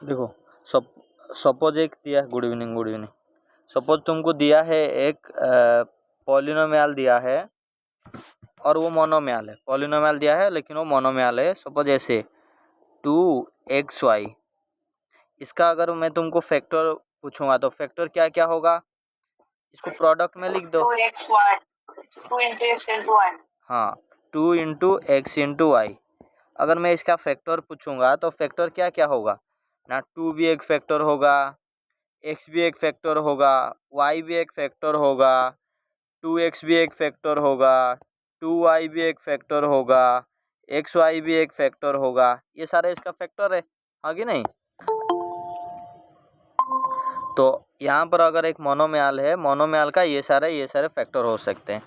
देखो, सपोज एक दिया, गुड इवनिंग। सपोज तुमको दिया है एक पॉलिनोमियल दिया है और वो मोनोमियल है। पॉलिनोमियल दिया है लेकिन वो मोनोमियल है। सपोज ऐसे 2xy, इसका अगर मैं तुमको फैक्टर पूछूंगा तो फैक्टर क्या क्या होगा, इसको प्रोडक्ट में लिख दो। 2x1 2 into x into y। हाँ, 2 इंटू एक्स इंटू वाई। अगर मैं इसका फैक्टर पूछूंगा तो फैक्टर क्या क्या होगा ना, 2 भी एक फैक्टर होगा, x भी एक फैक्टर होगा, y भी एक फैक्टर होगा, 2x भी एक फैक्टर होगा, 2y भी एक फैक्टर होगा, xy भी एक फैक्टर होगा। ये सारे इसका फैक्टर है, हाँ कि नहीं। तो यहाँ पर अगर एक मोनोमियल है, मोनोमियल का ये सारे फैक्टर हो सकते हैं।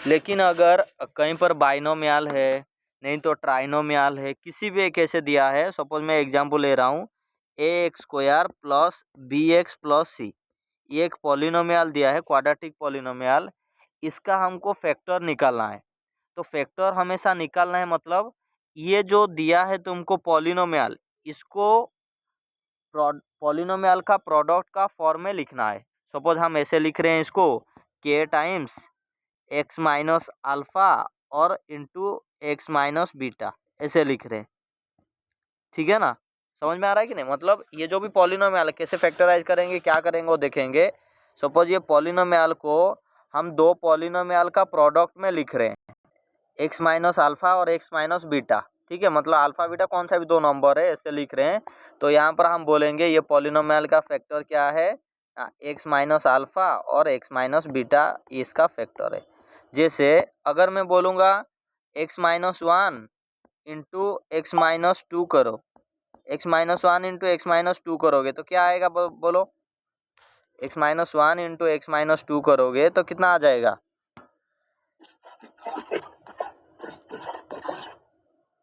लेकिन अगर कहीं पर बाइनोमियल है, नहीं तो ट्राइनोमियल है, किसी भी एक ऐसे दिया है, सपोज मैं एग्जांपल ले रहा हूँ ax² प्लस bx प्लस सी, ये एक पॉलिनोमियल दिया है, क्वाड्रेटिक पॉलिनोमियल। इसका हमको फैक्टर निकालना है। तो फैक्टर हमेशा निकालना है, मतलब ये जो दिया है तुमको पॉलिनोमियल, इसको पॉलिनोमियल का प्रोडक्ट का फॉर्म में लिखना है। सपोज हम ऐसे लिख रहे हैं इसको, k times x minus alpha और इंटू एक्स माइनस बीटा, ऐसे लिख रहे हैं। ठीक है ना, समझ में आ रहा है कि नहीं। मतलब ये जो भी पॉलिनोमियल कैसे फैक्टराइज करेंगे, क्या करेंगे वो देखेंगे। सपोज ये पॉलिनोमियल को हम दो पॉलिनोमियल का प्रोडक्ट में लिख रहे हैं, एक्स माइनस अल्फ़ा और एक्स माइनस बीटा। ठीक है, मतलब अल्फ़ा बीटा कौन सा भी दो नंबर है, ऐसे लिख रहे हैं। तो यहाँ पर हम बोलेंगे ये पॉलिनोमियल का फैक्टर क्या है, एक्स माइनस अल्फ़ा और एक्स माइनस बीटा, इसका फैक्टर है। जैसे अगर मैं बोलूँगा x minus one into x minus two करो, x minus one into x minus two करोगे तो क्या आएगा, बोलो। X minus one into x minus two करोगे तो कितना आ जाएगा,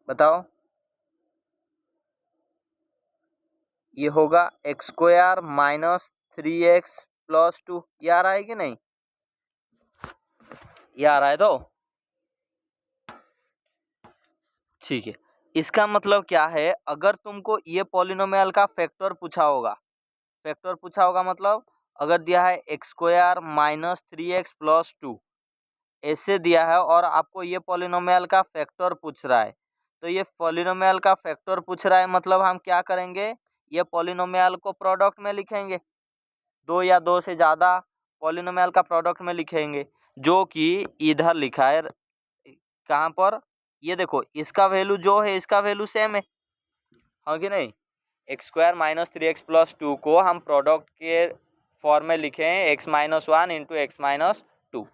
बताओ। ये होगा x² माइनस 3x प्लस 2। ये आ रहा है कि नहीं, ये आ रहा है तो ठीक है। इसका मतलब क्या है, अगर तुमको ये पॉलिनोमियल का फैक्टर पूछा होगा, मतलब अगर दिया है x² माइनस 3x प्लस 2 ऐसे दिया है और आपको ये पॉलिनोमियल का फैक्टर पूछ रहा है, तो ये पॉलिनोमियल का फैक्टर पूछ रहा है, मतलब हम क्या करेंगे, ये पॉलिनोमियल को प्रोडक्ट में लिखेंगे, दो या दो से ज़्यादा पॉलिनोमियल का प्रोडक्ट में लिखेंगे, जो कि इधर लिखा है। कहाँ पर, ये देखो, इसका वैल्यू जो है इसका वैल्यू सेम है, हाँ कि नहीं। x² माइनस 3x प्लस 2 को हम प्रोडक्ट के फॉर्म में लिखे हैं, x minus one into x minus to.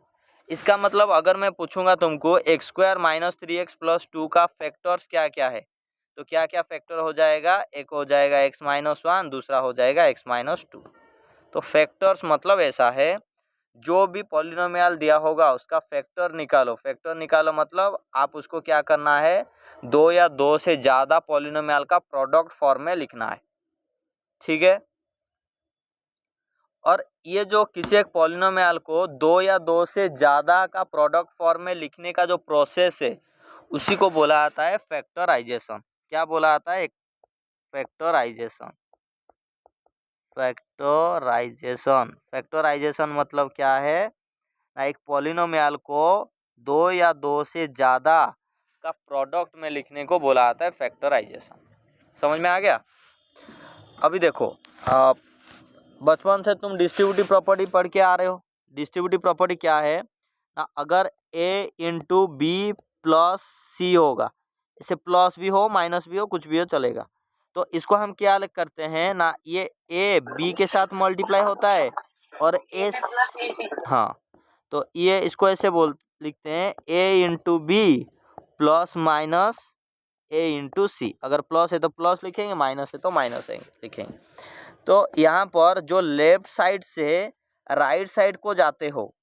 इसका मतलब अगर मैं पूछूंगा तुमको x² माइनस 3x प्लस 2 का फैक्टर्स क्या क्या है, तो क्या क्या फैक्टर हो जाएगा, एक हो जाएगा एक्स माइनस वन, दूसरा हो जाएगा एक्स माइनस टू। तो फैक्टर्स मतलब ऐसा है, जो भी पॉलिनोमियल दिया होगा उसका फैक्टर निकालो। फैक्टर निकालो मतलब आप उसको क्या करना है, दो या दो से ज़्यादा पॉलिनोमियल का प्रोडक्ट फॉर्म में लिखना है। ठीक है, और ये जो किसी एक पॉलिनोमियल को दो या दो से ज़्यादा का प्रोडक्ट फॉर्म में लिखने का जो प्रोसेस है, उसी को बोला जाता है फैक्टराइजेशन। क्या बोला जाता है, फैक्टराइजेशन। फैक्टराइजेशन मतलब क्या है, एक पॉलिनोमियल को दो या दो से ज़्यादा का प्रोडक्ट में लिखने को बोला जाता है फैक्टराइजेशन। समझ में आ गया। अभी देखो, बचपन से तुम डिस्ट्रीब्यूटिव प्रॉपर्टी पढ़ के आ रहे हो। डिस्ट्रीब्यूटिव प्रॉपर्टी क्या है ना, अगर a इंटू बी प्लस सी होगा, इसे प्लस भी हो माइनस भी हो कुछ भी हो चलेगा, तो इसको हम क्या करते हैं ना, ये a b के साथ मल्टीप्लाई होता है और a प्लस a सी। हाँ, तो ये इसको ऐसे लिखते हैं a into b plus minus a into c. अगर प्लस है तो प्लस लिखेंगे, माइनस है तो माइनस लिखेंगे। तो यहाँ पर जो लेफ्ट साइड से राइट साइड को जाते हो,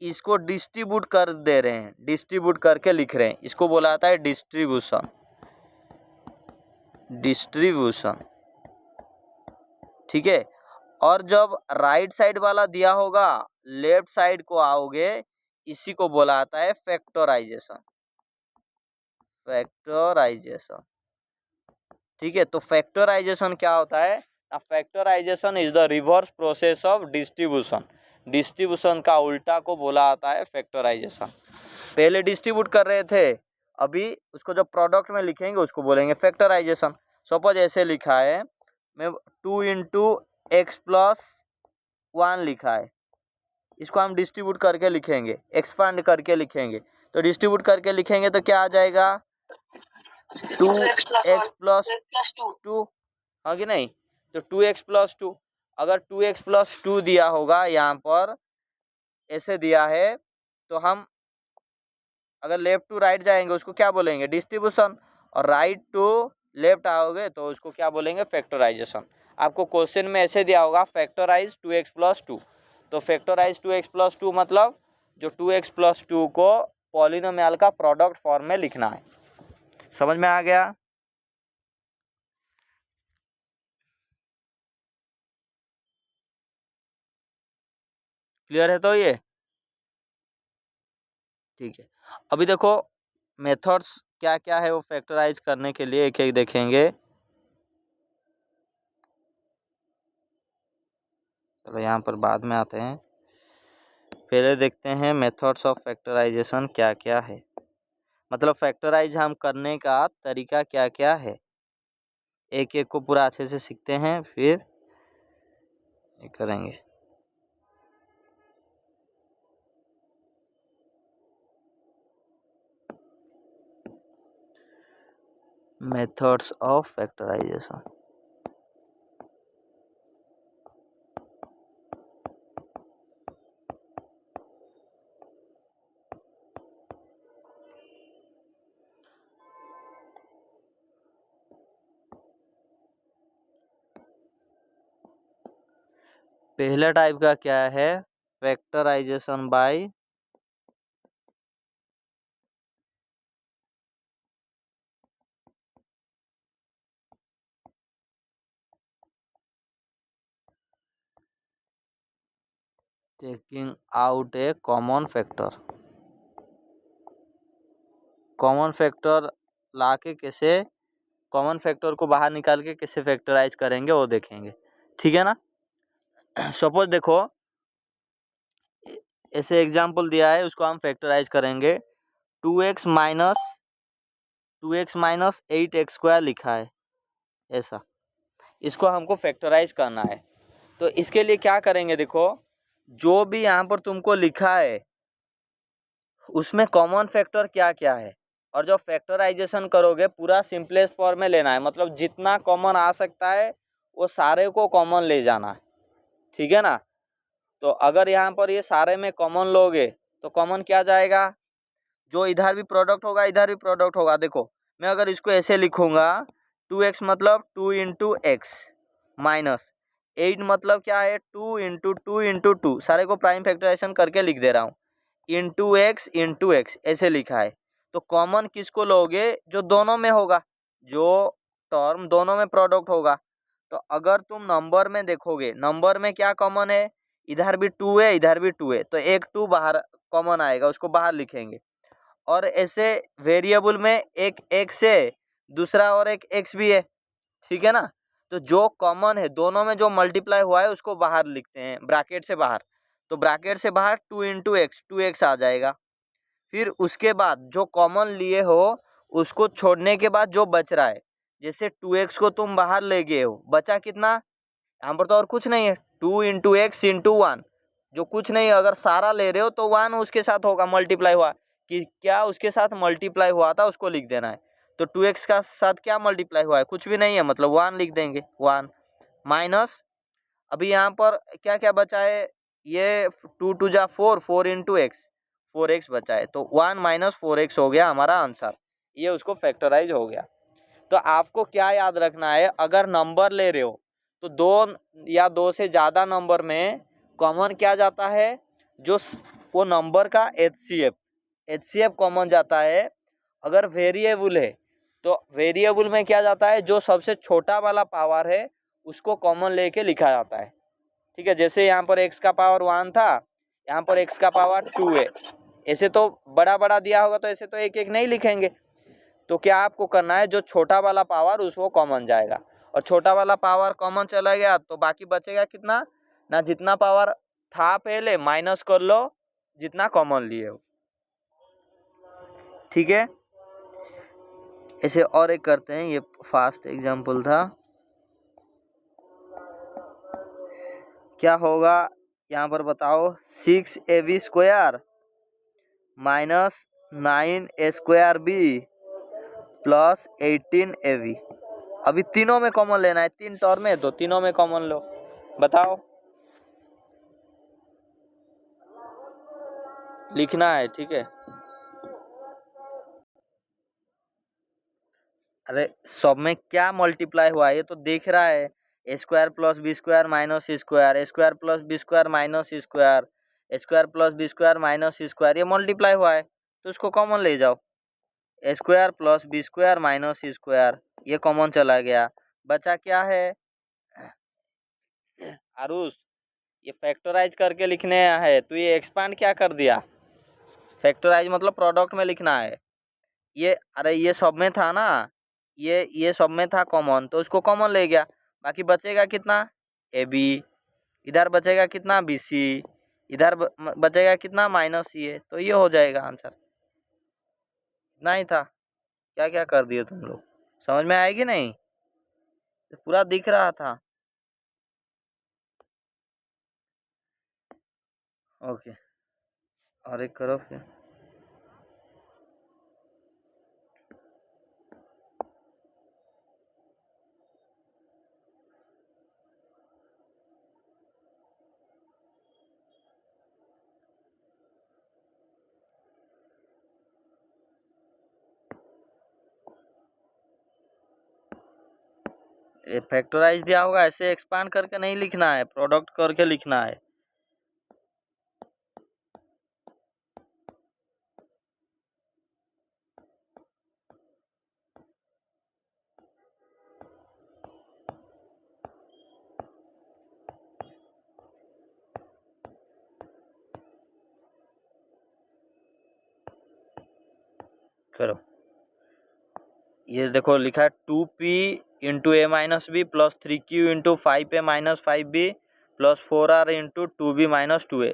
इसको डिस्ट्रीब्यूट कर दे रहे हैं, डिस्ट्रीब्यूट करके लिख रहे हैं, इसको बोला जाता है डिस्ट्रीब्यूशन। ठीक है, और जब राइट साइड वाला दिया होगा, लेफ्ट साइड को आओगे, इसी को बोला जाता है फैक्टराइजेशन। ठीक है। तो फैक्टराइजेशन क्या होता है? Factorization is the reverse process of distribution. Distribution का उल्टा को बोला जाता है फैक्टराइजेशन। पहले डिस्ट्रीब्यूट कर रहे थे, अभी उसको जब प्रोडक्ट में लिखेंगे उसको बोलेंगे फैक्टराइजेशन। सपोज ऐसे लिखा है, मैं 2 इंटू एक्स प्लस 1 लिखा है, इसको हम डिस्ट्रीब्यूट करके लिखेंगे, एक्सपांड करके लिखेंगे। तो डिस्ट्रीब्यूट करके लिखेंगे तो क्या आ जाएगा? 2x प्लस 2, हाँ कि नहीं? तो 2x प्लस 2, अगर 2x प्लस 2 दिया होगा यहाँ पर, ऐसे दिया है, तो हम अगर लेफ्ट टू राइट जाएंगे उसको क्या बोलेंगे? डिस्ट्रीब्यूशन। और राइट टू लेफ्ट आओगे तो उसको क्या बोलेंगे? फैक्टराइजेशन। आपको क्वेश्चन में ऐसे दिया होगा फैक्टराइज 2x प्लस 2, तो फैक्टराइज 2x प्लस 2 मतलब जो 2x प्लस 2 को पॉलिनोमियल का प्रोडक्ट फॉर्म में लिखना है। समझ में आ गया? क्लियर है? तो ये ठीक है। अभी देखो मेथड्स क्या क्या है वो फैक्टराइज करने के लिए, एक एक देखेंगे। चलो यहाँ पर बाद में आते हैं, पहले देखते हैं मेथड्स ऑफ फैक्टराइजेशन क्या क्या है, मतलब फैक्टराइज हम करने का तरीका क्या क्या है। एक एक को पूरा अच्छे से सीखते हैं, फिर ये करेंगे। Methods of factorization. पहला टाइप का क्या है? Factorization by taking out a common factor. Common factor लाके कैसे, कॉमन फैक्टर को बाहर निकाल के कैसे फैक्टराइज करेंगे वो देखेंगे। ठीक है ना? सपोज देखो ऐसे एग्जाम्पल दिया है, उसको हम फैक्टराइज करेंगे। 2x माइनस 8x² लिखा है ऐसा, इसको हमको फैक्टराइज करना है। तो इसके लिए क्या करेंगे? देखो जो भी यहाँ पर तुमको लिखा है उसमें कॉमन फैक्टर क्या क्या है, और जो फैक्टराइजेशन करोगे पूरा सिंपलेस्ट फॉर्म में लेना है, मतलब जितना कॉमन आ सकता है वो सारे को कॉमन ले जाना है। ठीक है ना? तो अगर यहाँ पर ये सारे में कॉमन लोगे तो कॉमन क्या जाएगा? जो इधर भी प्रोडक्ट होगा इधर भी प्रोडक्ट होगा। देखो मैं अगर इसको ऐसे लिखूंगा, 2x मतलब 2 इंटू एक्स माइनस 8 मतलब क्या है? 2 इंटू 2 इंटू 2, सारे को प्राइम फैक्टराइजेशन करके लिख दे रहा हूँ, इंटू एक्स ऐसे लिखा है। तो कॉमन किसको लोगे? जो दोनों में होगा, जो टर्म दोनों में प्रोडक्ट होगा। तो अगर तुम नंबर में देखोगे, नंबर में क्या कॉमन है? इधर भी 2 है इधर भी 2 है, तो एक 2 बाहर कॉमन आएगा, उसको बाहर लिखेंगे। और ऐसे वेरिएबल में एक एक्स है, दूसरा और एक एक्स भी है। ठीक है ना? तो जो कॉमन है दोनों में, जो मल्टीप्लाई हुआ है उसको बाहर लिखते हैं, ब्रैकेट से बाहर। तो ब्रैकेट से बाहर 2 इंटू एक्स 2x आ जाएगा। फिर उसके बाद जो कॉमन लिए हो उसको छोड़ने के बाद जो बच रहा है, जैसे 2x को तुम बाहर ले गए हो, बचा कितना? यहाँ पर तो और कुछ नहीं है, 2 इंटू एक्स इंटू 1, जो कुछ नहीं है। अगर सारा ले रहे हो तो 1 उसके साथ होगा, मल्टीप्लाई हुआ कि क्या उसके साथ मल्टीप्लाई हुआ था उसको लिख देना है। तो 2x का साथ क्या मल्टीप्लाई हुआ है? कुछ भी नहीं है, मतलब 1 लिख देंगे। 1 माइनस, अभी यहाँ पर क्या क्या बचा है? ये 2 2 जा 4, 4 इंटू एक्स 4x बचा है, तो 1 माइनस 4x हो गया हमारा आंसर। ये उसको फैक्टराइज हो गया। तो आपको क्या याद रखना है? अगर नंबर ले रहे हो तो 2 या 2 से ज़्यादा नंबर में कॉमन क्या जाता है? जो वो नंबर का एचसीएफ कॉमन जाता है। अगर वेरिएबल है तो वेरिएबल में क्या जाता है? जो सबसे छोटा वाला पावर है उसको कॉमन लेके लिखा जाता है। ठीक है? जैसे यहाँ पर x का पावर 1 था, यहाँ पर x का पावर 2 है। ऐसे तो बड़ा बड़ा दिया होगा तो ऐसे तो एक एक नहीं लिखेंगे, तो क्या आपको करना है, जो छोटा वाला पावर उसको कॉमन जाएगा, और छोटा वाला पावर कॉमन चला गया तो बाकी बचेगा कितना ना, जितना पावर था पहले माइनस कर लो जितना कॉमन लिए हो। ठीक है, ऐसे और एक करते हैं, ये फास्ट एग्जांपल था। क्या होगा यहाँ पर बताओ, 6ab² minus 9a² plus 18ab। अभी तीनों में कॉमन लेना है, 3 टर्म है तो तीनों में कॉमन लो, बताओ। लिखना है, ठीक है। अरे सब में क्या मल्टीप्लाई हुआ है ये तो देख रहा है, a² plus b² minus c², a² plus b² minus c², a² plus b² minus c², ये मल्टीप्लाई हुआ है तो इसको कॉमन ले जाओ। a² plus b² minus c², ये कॉमन चला गया, बचा क्या है आरुष, ये फैक्टराइज करके लिखने है, तो ये एक्सपांड क्या कर दिया, फैक्टराइज मतलब प्रोडक्ट में लिखना है। ये अरे ये सब में था ना, ये सब में था कॉमन, तो इसको कॉमन ले गया, बाकी बचेगा कितना ए बी, इधर बचेगा कितना बी सी, इधर बचेगा कितना माइनस सी, तो ये हो जाएगा आंसर। इतना ही था, क्या क्या कर दिए तुम लोग, समझ में आएगी नहीं, तो पूरा दिख रहा था। ओके, और एक करो फिर। ये फैक्टराइज दिया होगा, ऐसे एक्सपांड करके नहीं लिखना है, प्रोडक्ट करके लिखना है। करो, ये देखो लिखा है 2p into a minus b plus 3q into 5a minus 5b plus 4r into 2b minus 2a।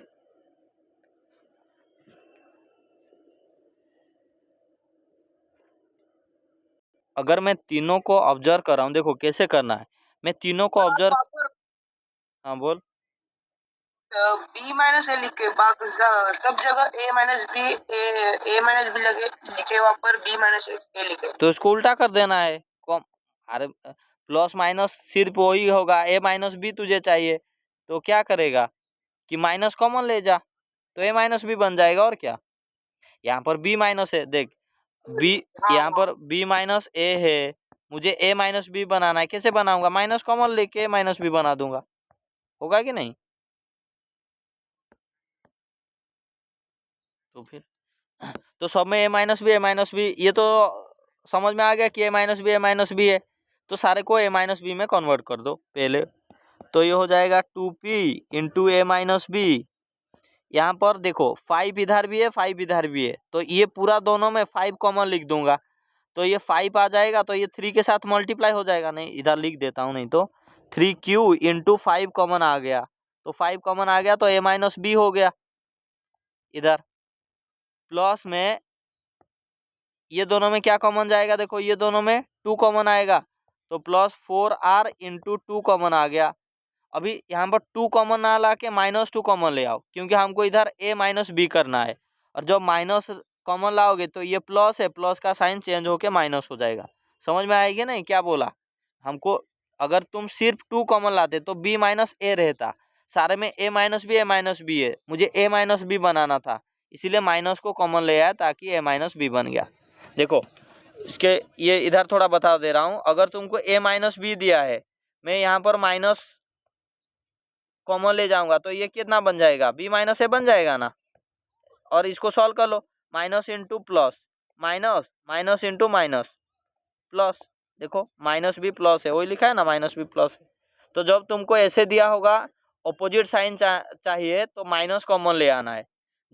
अगर मैं तीनों को ऑब्जर्व कर रहा हूँ, देखो कैसे करना है, मैं तीनों को ऑब्जर्व, हाँ बोल। बी माइनस ए लिखे, सब जगह ए माइनस बी, ए माइनस बी लगे लिखे, वहाँ पर बी माइनस ए लिखे, तो इसको उल्टा कर देना है, कॉम, अरे प्लस माइनस सिर्फ वही होगा, ए माइनस बी तुझे चाहिए तो क्या करेगा कि माइनस कॉमन ले जा, तो ए माइनस बी बन जाएगा, और क्या। यहाँ पर बी माइनस है, देख बी, यहाँ पर बी माइनस ए है, मुझे ए माइनस बी बनाना है, कैसे बनाऊंगा, माइनस कॉमन लेके माइनस बी बना दूंगा, होगा कि नहीं। तो फिर तो सब में ए माइनस बी, ये तो समझ में आ गया कि ए माइनस बी है, तो सारे को ए माइनस बी में कन्वर्ट कर दो पहले, तो ये हो जाएगा 2p इंटू ए माइनस बी। यहाँ पर देखो 5 इधर भी है 5 इधर भी है, तो ये पूरा दोनों में 5 कॉमन लिख दूंगा, तो ये 5 आ जाएगा, तो ये 3 के साथ मल्टीप्लाई हो जाएगा, नहीं इधर लिख देता हूँ, नहीं तो 3q इंटू 5 कॉमन आ गया, तो 5 कॉमन आ गया तो a माइनस बी हो गया, इधर प्लस में ये दोनों में क्या कॉमन जाएगा, देखो ये दोनों में 2 कॉमन आएगा, तो प्लस 4r इंटू 2 कॉमन आ गया। अभी यहाँ पर 2 कॉमन ना ला के -2 कॉमन ले आओ, क्योंकि हमको इधर a माइनस बी करना है, और जब माइनस कॉमन लाओगे तो ये प्लस है, प्लस का साइन चेंज होके माइनस हो जाएगा, समझ में आएगी नहीं क्या बोला हमको। अगर तुम सिर्फ 2 कॉमन लाते तो b माइनस ए रहता, सारे में a माइनस बी है, मुझे a माइनस बी बनाना था, इसीलिए माइनस को कॉमन ले आया ताकि a माइनस बी बन गया। देखो इसके ये इधर थोड़ा बता दे रहा हूँ, अगर तुमको a माइनस बी दिया है, मैं यहाँ पर माइनस कॉमन ले जाऊंगा तो ये कितना बन जाएगा, b माइनस ए बन जाएगा ना, और इसको सॉल्व कर लो, minus into plus minus, minus into minus plus, देखो माइनस भी प्लस है, वही लिखा है ना माइनस भी प्लस है, तो जब तुमको ऐसे दिया होगा ऑपोजिट साइन चाहिए तो माइनस कॉमन ले आना है,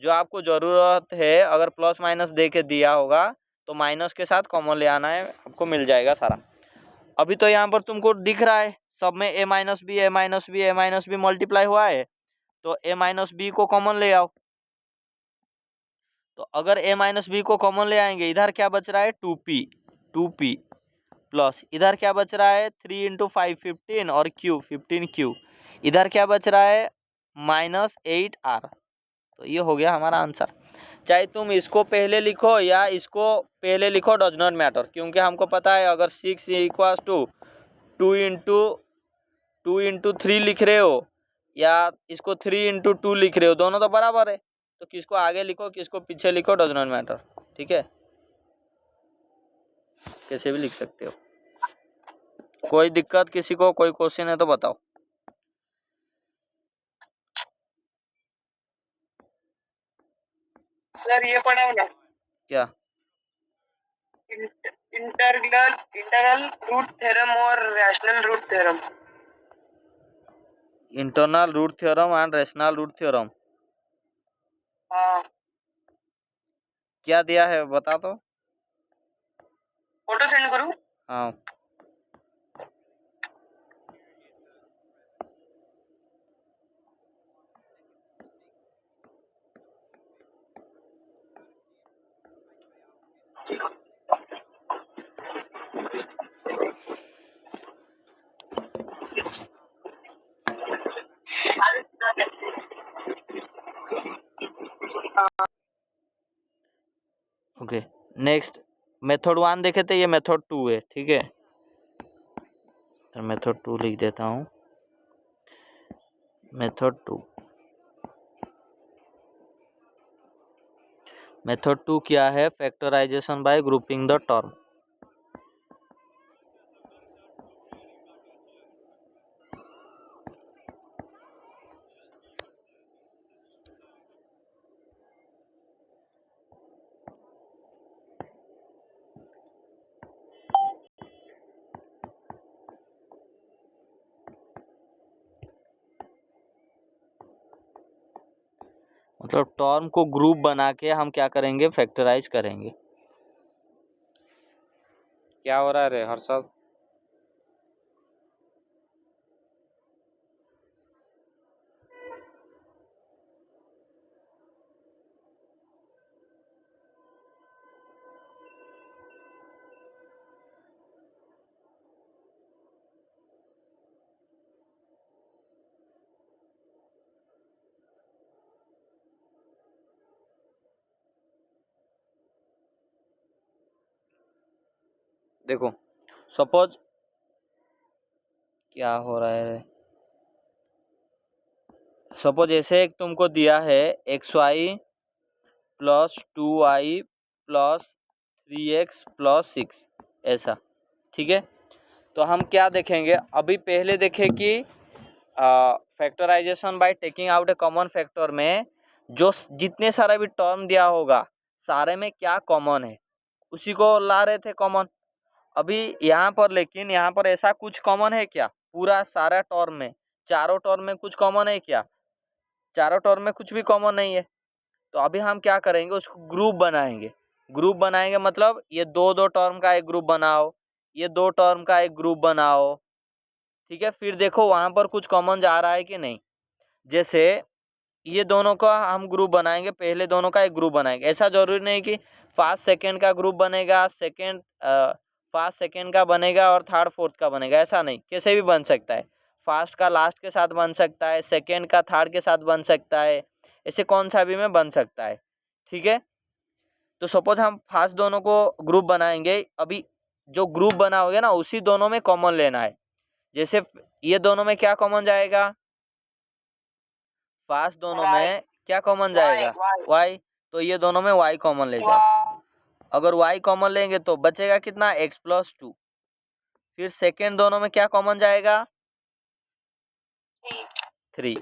जो आपको ज़रूरत है, अगर प्लस माइनस दे के दिया होगा तो माइनस के साथ कॉमन ले आना है, आपको मिल जाएगा सारा। अभी तो यहाँ पर तुमको दिख रहा है सब में a माइनस बी मल्टीप्लाई हुआ है, तो a माइनस बी को कॉमन ले आओ। तो अगर a माइनस बी को कॉमन ले आएंगे, इधर क्या बच रहा है 2p प्लस इधर क्या बच रहा है 3 इंटू 5 15 और q 15q, इधर क्या बच रहा है -8r। तो ये हो गया हमारा आंसर। चाहे तुम इसको पहले लिखो या इसको पहले लिखो, डज नॉट मैटर, क्योंकि हमको पता है अगर 6 इक्वल्स टू 2 इंटू 3 लिख रहे हो या इसको 3 इंटू 2 लिख रहे हो, दोनों तो बराबर है। तो किसको आगे लिखो किसको पीछे लिखो, डज नॉट मैटर, ठीक है, कैसे भी लिख सकते हो। कोई दिक्कत किसी को, कोई क्वेश्चन है तो बताओ। सर ये पढ़ाओ ना, क्या इंटरनल रूट थ्योरम और rational root theorem. Internal root theorem and rational root theorem हाँ, क्या दिया है बता तो। फोटो सेंड करूँ? हाँ ओके, नेक्स्ट मेथड 1 देखे थे, ये मेथड 2 है, ठीक है। तो मेथड 2 लिख देता हूँ, मेथड 2। मेथड 2 क्या है, factorization by grouping the term. मतलब टर्म को ग्रुप बना के हम क्या करेंगे, फैक्टराइज करेंगे। क्या हो रहा है रे हर्षद? देखो सपोज क्या हो रहा है, सपोज ऐसे एक तुमको दिया है xy plus 2y plus 3x plus 6 ऐसा, ठीक है। तो हम क्या देखेंगे, अभी पहले देखें कि factorization by taking out a common factor में जो जितने सारा भी टर्म दिया होगा सारे में क्या कॉमन है उसी को ला रहे थे कॉमन। अभी यहाँ पर लेकिन यहाँ पर ऐसा कुछ कॉमन है क्या, पूरा सारा टर्म में, चारों टर्म में कुछ कॉमन है क्या? चारों टर्म में कुछ भी कॉमन नहीं है। तो अभी हम क्या करेंगे, उसको ग्रुप बनाएंगे। ग्रुप बनाएंगे मतलब ये दो दो टर्म का एक ग्रुप बनाओ, ये दो टर्म का एक ग्रुप बनाओ, ठीक है। फिर देखो वहाँ पर कुछ कॉमन जा रहा है कि नहीं। जैसे ये दोनों का हम ग्रुप बनाएंगे, पहले दोनों का एक ग्रुप बनाएंगे। ऐसा जरूरी नहीं कि फर्स्ट सेकंड का ग्रुप बनेगा, फर्स्ट सेकंड का बनेगा और थर्ड फोर्थ का बनेगा, ऐसा नहीं, कैसे भी बन सकता है। फर्स्ट का लास्ट के साथ बन सकता है, सेकंड का थर्ड के साथ बन सकता है, ऐसे कौन सा भी में बन सकता है, ठीक है। तो सपोज हम फर्स्ट दोनों को ग्रुप बनाएंगे, अभी जो ग्रुप बना होगा ना उसी दोनों में कॉमन लेना है। जैसे ये दोनों में क्या कॉमन जाएगा, फर्स्ट दोनों में क्या कॉमन जाएगा, y, तो ये दोनों में y कॉमन ले जाओ। अगर y कॉमन लेंगे तो बचेगा कितना, x प्लस 2। फिर सेकेंड दोनों में क्या कॉमन जाएगा, 3,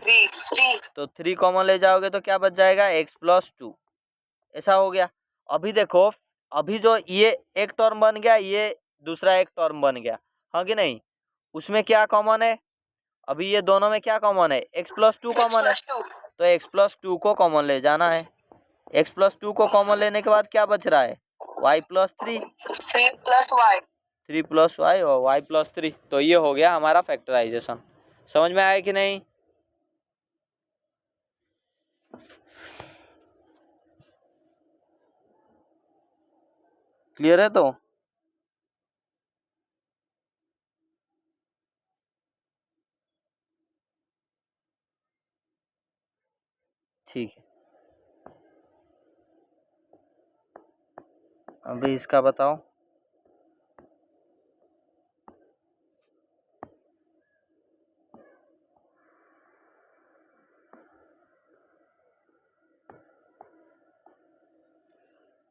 तो 3 कॉमन ले जाओगे तो क्या बच जाएगा, x प्लस 2। ऐसा हो गया। अभी देखो, अभी जो ये एक टर्म बन गया, ये दूसरा एक टर्म बन गया, हाँ कि नहीं। उसमें क्या कॉमन है, अभी ये दोनों में क्या कॉमन है, x प्लस 2 कॉमन है, तो x प्लस 2 को कॉमन ले जाना है। x प्लस 2 को कॉमन लेने के बाद क्या बच रहा है, y plus 3, 3 plus y, 3 plus y और y प्लस 3। तो ये हो गया हमारा फैक्टराइजेशन। समझ में आया कि नहीं? क्लियर है? तो ठीक है, अभी इसका बताओ।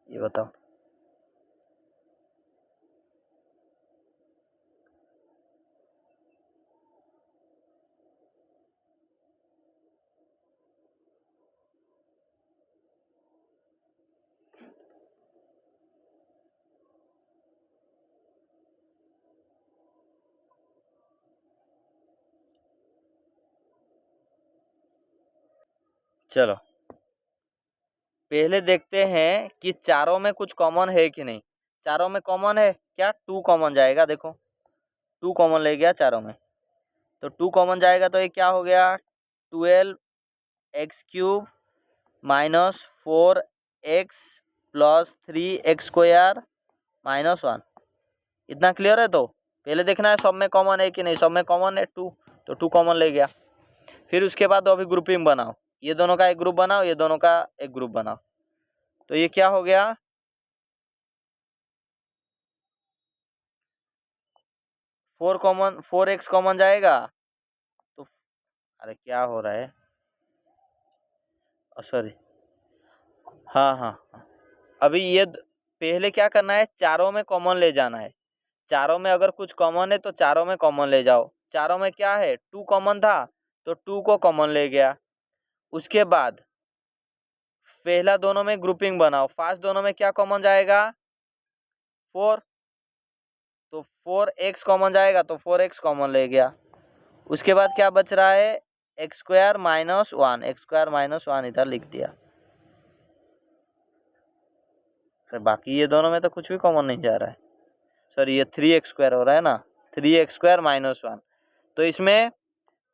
ये बताओ। चलो पहले देखते हैं कि चारों में कुछ कॉमन है कि नहीं। चारों में कॉमन है क्या? 2 कॉमन जाएगा। देखो 2 कॉमन ले गया चारों में, तो 2 कॉमन जाएगा तो ये क्या हो गया? 12x³ minus 4x plus 3x² minus 1। इतना क्लियर है? तो पहले देखना है सब में कॉमन है कि नहीं। सब में कॉमन है 2, तो 2 कॉमन ले गया। फिर उसके बाद अभी ग्रुपिंग बनाओ, ये दोनों का एक ग्रुप बनाओ, ये दोनों का एक ग्रुप बनाओ। तो ये क्या हो गया? 4x कॉमन जाएगा तो अरे क्या हो रहा है, सॉरी, हाँ हाँ हाँ। अभी ये पहले क्या करना है, चारों में कॉमन ले जाना है। चारों में अगर कुछ कॉमन है तो चारों में कॉमन ले जाओ। चारों में क्या है? 2 कॉमन था तो 2 को कॉमन ले गया। उसके बाद पहला दोनों में ग्रुपिंग बनाओ। फर्स्ट दोनों में क्या कॉमन जाएगा? 4, तो 4x कॉमन जाएगा तो 4x कॉमन ले गया। उसके बाद क्या बच रहा है? x² माइनस 1, x² माइनस 1 इधर लिख दिया। फिर बाकी ये दोनों में तो कुछ भी कॉमन नहीं जा रहा है। सॉरी, ये 3x² हो रहा है ना, 3x² माइनस 1। तो इसमें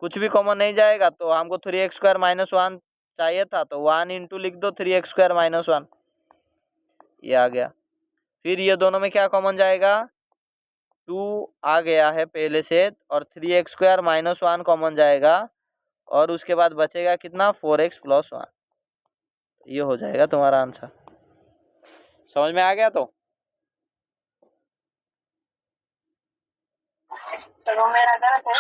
कुछ भी कॉमन नहीं जाएगा, तो हमको 3x² माइनस 1 चाहिए था, तो 1 इंटू लिख दो 3x² माइनस 1, ये आ गया। फिर ये दोनों में क्या कॉमन जाएगा? 2 आ गया है पहले से, और 3x² माइनस 1 कॉमन जाएगा, और उसके बाद बचेगा कितना? 4x plus 1। ये हो जाएगा तुम्हारा आंसर। समझ में आ गया? तो मेरा गलत है।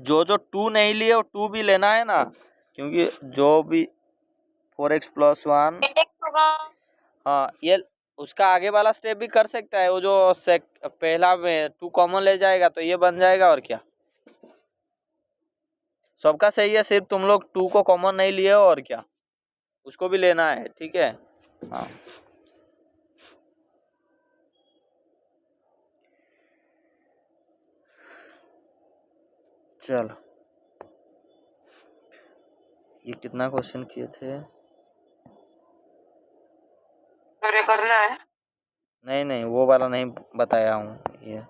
जो 2 नहीं लिए वो 2 भी लेना है ना, क्योंकि जो भी 4x प्लस 1, हाँ, ये उसका आगे वाला स्टेप भी कर सकता है। वो जो पहला में 2 कॉमन ले जाएगा तो ये बन जाएगा, और क्या। सबका सही है, सिर्फ तुम लोग 2 को कॉमन नहीं लिए हो, और क्या, उसको भी लेना है। ठीक है, हाँ। चलो, ये कितना क्वेश्चन किए थे? मेरे करना है। नहीं नहीं, वो वाला नहीं बताया हूँ ये।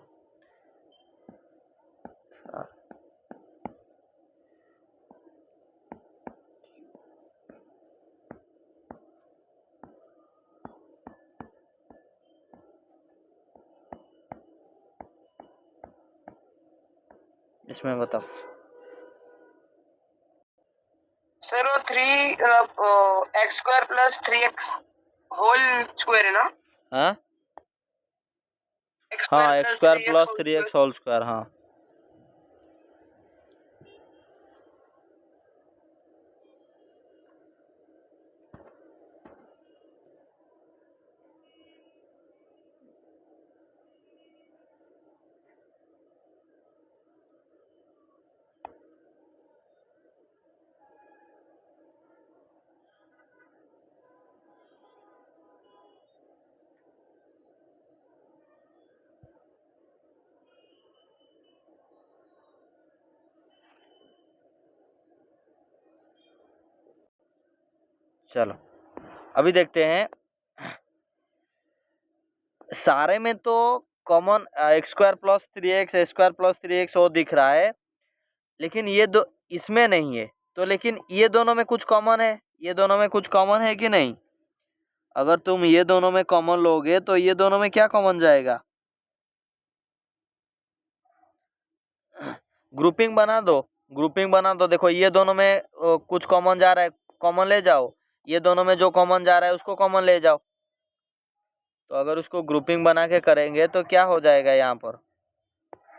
इसमें बताओ। सर वो 3 x² plus 3x whole square है ना? हाँ x² हाँ, plus x² 3x plus whole 3x square. Whole square, हाँ। चलो अभी देखते हैं, सारे में तो common x square plus 3x x square plus 3x वो दिख रहा है, लेकिन ये दो इसमें नहीं है। तो लेकिन ये दोनों में कुछ कॉमन है, ये दोनों में कुछ कॉमन है कि नहीं? अगर तुम ये दोनों में कॉमन लोगे तो ये दोनों में क्या कॉमन जाएगा? ग्रुपिंग बना दो, ग्रुपिंग बना दो। देखो ये दोनों में कुछ कॉमन जा रहा है, कॉमन ले जाओ। ये दोनों में जो कॉमन जा रहा है उसको कॉमन ले जाओ। तो अगर उसको ग्रुपिंग बना के करेंगे तो क्या हो जाएगा? यहाँ पर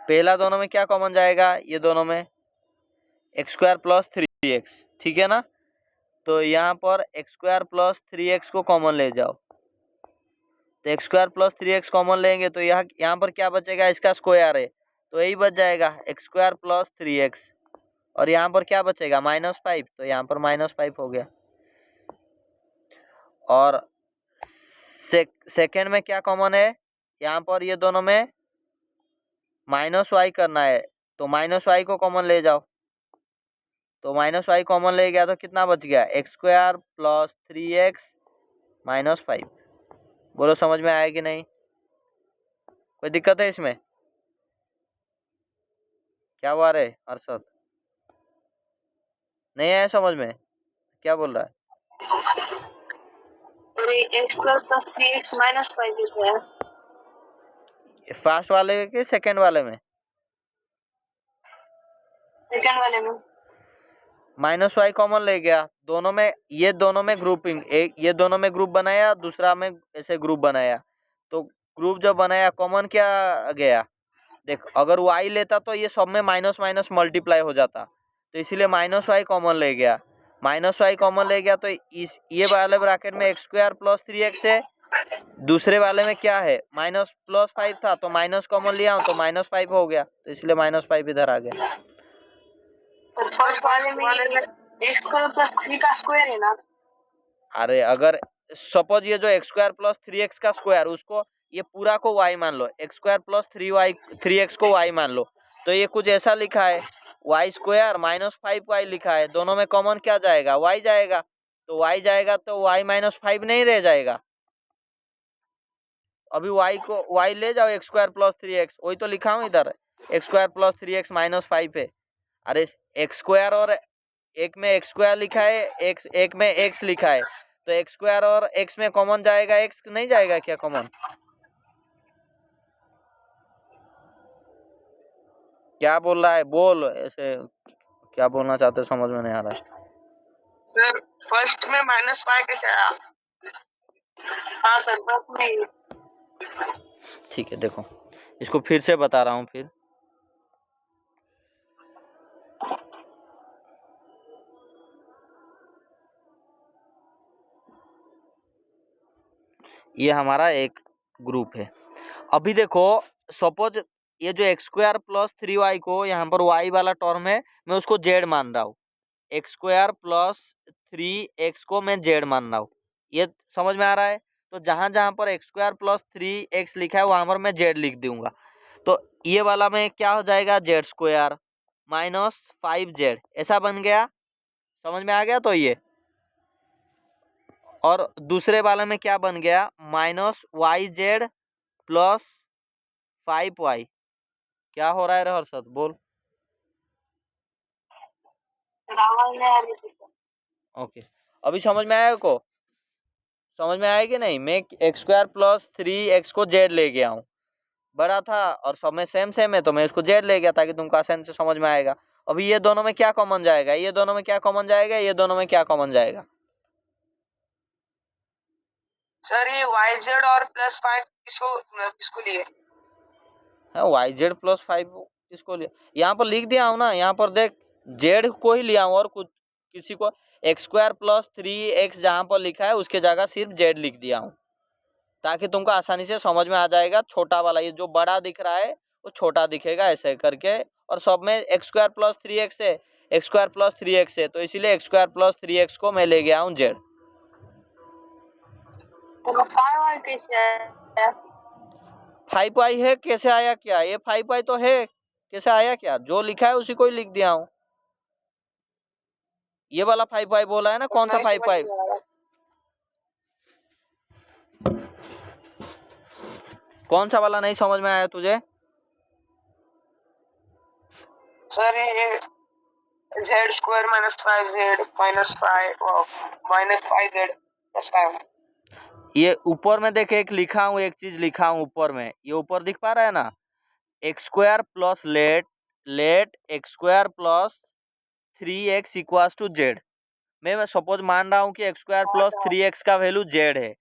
पहला दोनों में क्या कॉमन जाएगा? ये दोनों में एक्स स्क्वायर प्लस 3x, ठीक है ना? तो यहाँ पर एक्स स्क्वायर प्लस 3x को कॉमन ले जाओ। तो x square plus 3x common लेंगे तो यहाँ पर क्या बचेगा? इसका स्क्वायर है तो यही बच जाएगा एक्स स्क्वायर प्लस 3x। और यहाँ पर क्या बचेगा? -5, तो यहाँ पर -5 हो गया। और सेकेंड में क्या कॉमन है? यहाँ पर ये दोनों में -y करना है तो -y को कॉमन ले जाओ। तो -y कॉमन ले गया तो कितना बच गया? X square plus 3x -5। बोलो समझ में आया कि नहीं? कोई दिक्कत है इसमें? क्या हुआ रे हर्षद, नहीं आया समझ में? क्या बोल रहा है? एक्स स्क्वायर प्लस 3x -5 इसमें है। फर्स्ट वाले के सेकंड वाले में? सेकंड वाले में -y कॉमन ले गया दोनों में। ये दोनों में ग्रुपिंग, एक ये दोनों में ग्रुप बनाया, दूसरा में ऐसे ग्रुप बनाया। तो ग्रुप जो बनाया कॉमन क्या गया? देख अगर y लेता तो ये सब में माइनस माइनस मल्टीप्लाई हो जाता, तो इसीलिए -y कॉमन ले गया। -y कॉमन ले गया तो इस ये वाले ब्रैकेट में एक्स स्क्वायर प्लस 3x है, दूसरे वाले में क्या है? +5 था तो माइनस कॉमन लिया हूं तो -5 हो गया, तो इसलिए -5 इधर आ गया। फर्स्ट वाले में एक्स स्क्वायर प्लस 3 का स्क्वायर है ना? अरे अगर सपोज ये जो एक्स स्क्वायर प्लस 3x का स्क्वायर, उसको ये पूरा को y मान लो, एक्स स्क्वायर प्लस 3x को y मान लो, तो ये कुछ ऐसा लिखा है y स्क्वायर -5y लिखा है। दोनों में कॉमन क्या जाएगा? y जाएगा। तो y जाएगा तो y -5 नहीं रह जाएगा। अभी y को y ले जाओ, एक्स स्क्वायर प्लस 3x, वही तो लिखा हूँ इधर, एक्स स्क्वायर प्लस 3x -5 है। अरे एक्स स्क्वायर और एक में एक्स स्क्वायर लिखा है, एक में एक्स लिखा है, तो एक्स स्क्वायर और एक्स में कॉमन जाएगा, एक्स नहीं जाएगा क्या कॉमन? क्या बोल रहा है? बोल, ऐसे क्या बोलना चाहते समझ में नहीं आ रहा है। सर फर्स्ट में -5 कैसे आया? हाँ सर फर्स्ट में। ठीक है देखो, इसको फिर से बता रहा हूँ। फिर ये हमारा एक ग्रुप है। अभी देखो सपोज ये जो एक्स स्क्वायर प्लस 3y को यहाँ पर y वाला टर्म है, मैं उसको z मान रहा हूँ। एक्स स्क्वायर प्लस 3x को मैं z मान रहा हूँ, ये समझ में आ रहा है? तो जहां जहां पर एक्स स्क्वायर प्लस 3x लिखा है वहां पर मैं z लिख दूंगा। तो ये वाला में क्या हो जाएगा? z स्क्वायर -5z ऐसा बन गया, समझ में आ गया? तो ये और दूसरे वाले में क्या बन गया? -yz plus 5y। क्या हो रहा है हर्षद? बोल। ओके, अभी समझ में आया को? समझ में आया कि नहीं? मैं एक्स स्क्वायर प्लस 3x को z ले गया हूँ, बड़ा था और सब में सेम सेम है तो मैं इसको z ले गया ताकि तुमको आसानी से समझ में आएगा। अभी ये दोनों में क्या कॉमन जाएगा? ये दोनों में क्या कॉमन जाएगा? ये दोनों में क्या कॉमन जाएगा? सर ये yz और +5 किसको लिए? yz प्लस 5 किसको लिया? यहाँ पर लिख दिया हूँ ना, यहाँ पर देख z को ही लिया हूँ और कुछ किसी को एक्स स्क्वायर प्लस 3x जहाँ पर लिखा है उसके जगह सिर्फ z लिख दिया हूँ ताकि तुमको आसानी से समझ में आ जाएगा। छोटा वाला ये जो बड़ा दिख रहा है वो छोटा दिखेगा ऐसे करके, और सब में एक्स स्क्वायर प्लस 3x है, एक्स स्क्वायर प्लस 3x है, तो इसीलिए एक्स स्क्वायर प्लस 3x को मैं ले गया हूँ z। तो 5y कैसे आया? 5y है कैसे आया? क्या ये 5y तो है, कैसे आया? क्या जो लिखा है उसी को ही लिख दिया हूँ। ये वाला 5y बोला है ना, कौन सा 5y? कौन सा वाला नहीं समझ में आया तुझे? सर ये z square minus 5z minus 5z plus 5। ये ऊपर में देखे एक लिखा हूँ, एक चीज लिखा हूँ ऊपर में, ये ऊपर दिख पा रहा है ना, x square plus let x square plus 3x equals to z. मैं सपोज मान रहा हूँ कि एक्स स्क्वायर प्लस 3x का वैल्यू जेड है,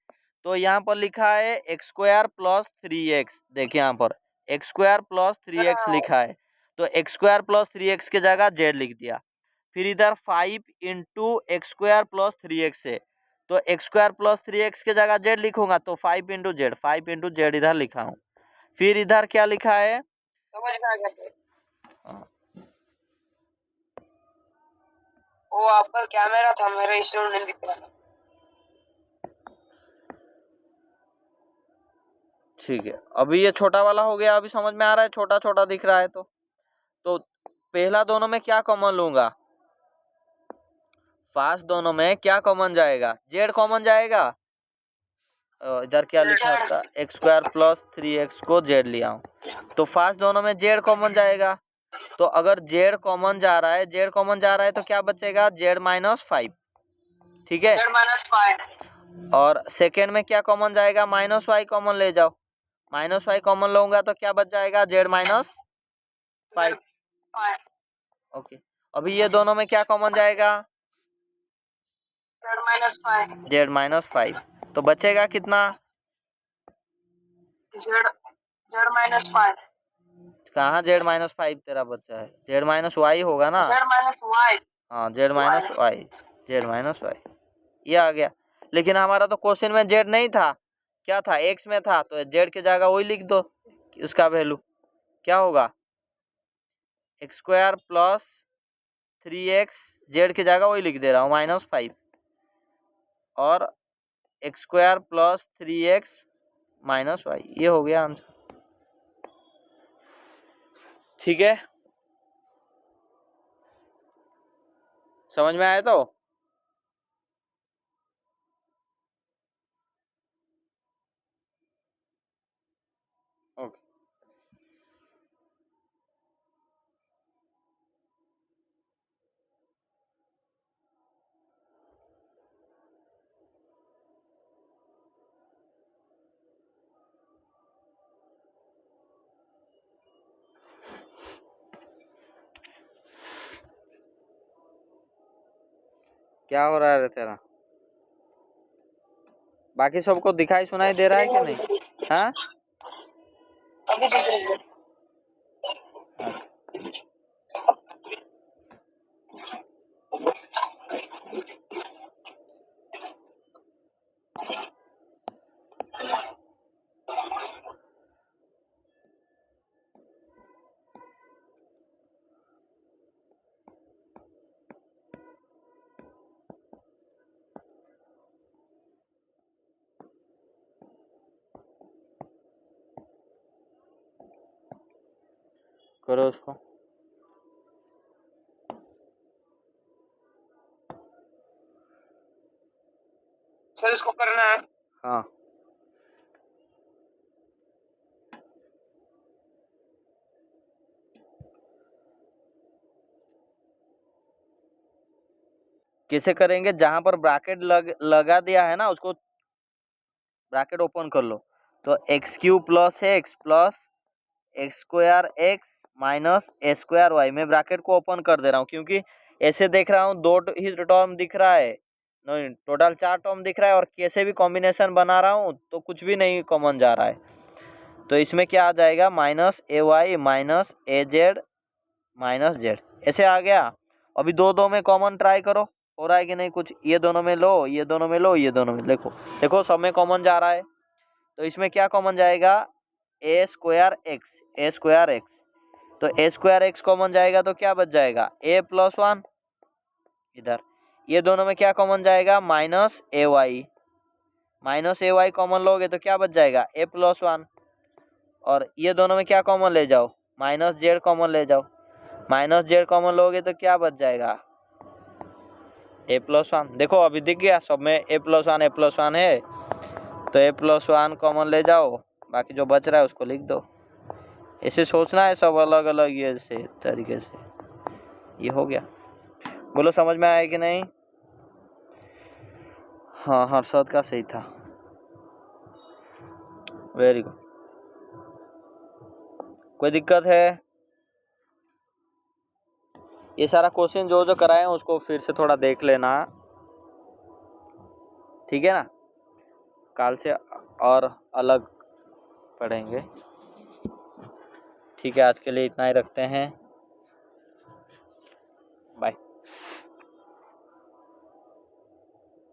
तो यहाँ पर लिखा है एक्स स्क्वायर प्लस 3x। देखिए यहाँ पर एक्स स्क्वायर प्लस 3x लिखा है, तो एक्स स्क्वायर प्लस 3x की जगह जेड लिख दिया। फिर इधर 5 into x square plus 3x है, तो एक्स स्क्वायर प्लस 3x की जगह जेड लिखूंगा, तो 5 इंटू जेड इधर लिखा हूँ। फिर इधर क्या लिखा है, समझ में आ गया? वो आपका कैमरा था, मेरा इसलिए नहीं दिख रहा। ठीक है, अभी ये छोटा वाला हो गया, अभी समझ में आ रहा है, छोटा छोटा दिख रहा है। तो पहला दोनों में क्या कॉमन लूंगा, फर्स्ट दोनों में क्या कॉमन जाएगा, जेड कॉमन जाएगा। इधर क्या लिखा था, एक्स स्क्वायर प्लस 3x को जेड लिया हूँ, तो फर्स्ट दोनों में जेड कॉमन जाएगा। तो अगर जेड कॉमन जा रहा है, तो क्या बचेगा, जेड माइनस 5। ठीक है, z माइनस 5। और सेकेंड में क्या कॉमन जाएगा, माइनस वाई कॉमन ले जाओ, माइनस वाई कॉमन लूंगा तो क्या बच जाएगा, जेड माइनस 5। ओके, अभी ये दोनों में क्या कॉमन जाएगा, जेड माइनस 5, तो बचेगा कितना, जेड माइनस 5। कहाँ जेड माइनस 5 तेरा बच्चा है, जेड माइनस वाई होगा ना, जेड माइनस वाई। हाँ जेड माइनस वाई, ये आ गया। लेकिन हमारा तो क्वेश्चन में जेड नहीं था, क्या था, एक्स में था, तो जेड की जगह वही लिख दो, उसका वैल्यू क्या होगा, x square plus 3x, Z की जगह वही लिख दे रहा हूँ -5, और x square plus 3x minus y, ये हो गया आंसर। ठीक है, समझ में आया तो? ओके, क्या हो रहा है तेरा, बाकी सबको दिखाई सुनाई दे रहा है कि नहीं, हाँ? अभी दिख रही है। करो उसको, सर इसको करना है। हाँ कैसे करेंगे, जहां पर ब्रैकेट लगा दिया है ना, उसको ब्रैकेट ओपन कर लो, तो x q plus x square x minus a square y, मैं ब्रैकेट को ओपन कर दे रहा हूँ, क्योंकि ऐसे देख रहा हूँ दो ही टर्म दिख रहा है, नहीं टोटल 4 टर्म दिख रहा है, और कैसे भी कॉम्बिनेशन बना रहा हूँ तो कुछ भी नहीं कॉमन जा रहा है, तो इसमें क्या आ जाएगा, माइनस ए वाई माइनस ए जेड माइनस जेड, ऐसे आ गया। अभी दो में कॉमन ट्राई करो, हो रहा है कि नहीं कुछ, ये दोनों में लो, ये दोनों में लो, ये दोनों में, देखो देखो सब में कॉमन जा रहा है, तो इसमें क्या कॉमन जाएगा, ए स्क्वायर एक्स, तो ए स्क्वायर एक्स कॉमन जाएगा तो क्या बच जाएगा, ए प्लस 1। इधर ये दोनों में क्या कॉमन जाएगा, माइनस ए वाई कॉमन लोगे तो क्या बच जाएगा, ए प्लस 1, और ये दोनों में क्या कॉमन ले जाओ, माइनस जेड कॉमन ले जाओ, माइनस जेड कॉमन लोगे तो क्या बच जाएगा, ए प्लस 1। देखो अभी दिख गया सब में ए प्लस 1 है, तो ए प्लस 1 कॉमन ले जाओ, बाकी जो बच रहा है उसको लिख दो। ऐसे सोचना है सब अलग अलग ये से तरीके से। ये हो गया। बोलो समझ में आया कि नहीं? हाँ, हर्षद का सही था। Very good. कोई दिक्कत है? ये सारा क्वेश्चन जो जो कराए हैं उसको फिर से थोड़ा देख लेना, ठीक है ना? कल से और अलग पढ़ेंगे। ठीक है, आज के लिए इतना ही रखते हैं।